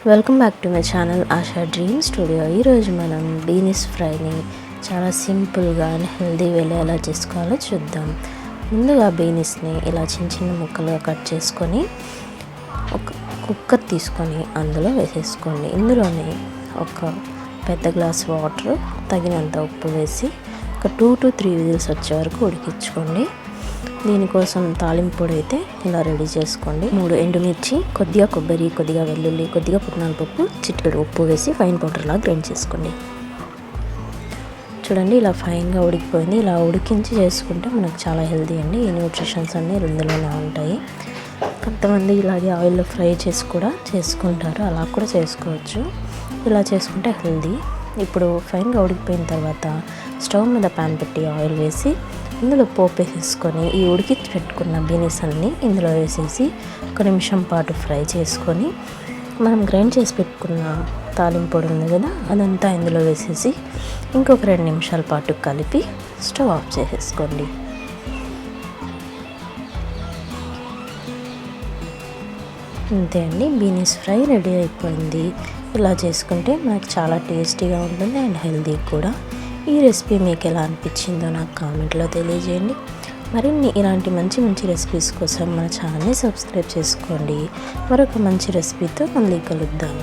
Welcome back to my channel ASHA dream studio. ఈరోజు మనం beans ఫ్రైని చాలా సింపుల్గా అండ్ హెల్దీ వేలో ఎలా చేసుకోవాలో చూద్దాం. ముందుగా బీన్స్ని ఇలా చిన్న చిన్న ముక్కలుగా కట్ చేసుకొని ఒక కుక్కర్ తీసుకొని అందులో వేసేసుకోండి. ఇందులోనే ఒక పెద్ద గ్లాస్ వాటర్, తగినంత ఉప్పు వేసి ఒక 2 to 3 విజిల్స్ వచ్చే వరకు ఉడికించుకోండి. దీనికోసం తాలింపు పొడి అయితే ఇలా రెడీ చేసుకోండి. 3 ఎండుమిర్చి, కొద్దిగా కొబ్బరి, కొద్దిగా వెల్లుల్లి, కొద్దిగా పుట్నాల పప్పు, చిటికెడు ఉప్పు వేసి ఫైన్ పౌడర్లా గ్రైండ్ చేసుకోండి. చూడండి ఇలా ఫైన్గా ఉడికిపోయింది. ఇలా ఉడికించి చేసుకుంటే మనకు చాలా హెల్దీ అండి. ఈ న్యూట్రిషన్స్ అన్నీ ఇందులోనే ఉంటాయి. కొంతమంది ఇలాగే ఆయిల్లో ఫ్రై చేసి కూడా చేసుకుంటారు, అలా కూడా చేసుకోవచ్చు. ఇలా చేసుకుంటే హెల్దీ. ఇప్పుడు ఫైన్గా ఉడికిపోయిన తర్వాత స్టవ్ మీద ప్యాన్ పెట్టి ఆయిల్ వేసి ఇందులో పోపు వేసేసుకొని ఈ ఉడికించి పెట్టుకున్న బీన్స్ అన్నీ ఇందులో వేసేసి 1 నిమిషం పాటు ఫ్రై చేసుకొని మనం గ్రైండ్ చేసి పెట్టుకున్న తాలింపు పొడి ఉంది కదా, అదంతా ఇందులో వేసేసి ఇంకొక 2 నిమిషాల పాటు కలిపి స్టవ్ ఆఫ్ చేసేసుకోండి. అంతే అండి, బీన్స్ ఫ్రై రెడీ అయిపోయింది. ఇలా చేసుకుంటే మనకు చాలా టేస్టీగా ఉంటుంది అండ్ హెల్దీ కూడా. ఈ రెసిపీ మీకు ఎలా అనిపించిందో నాకు కామెంట్లో తెలియజేయండి. మరిన్ని ఇలాంటి మంచి మంచి రెసిపీస్ కోసం మన ఛానల్ని సబ్స్క్రైబ్ చేసుకోండి. మరొక మంచి రెసిపీతో మళ్ళీ కలుద్దాం.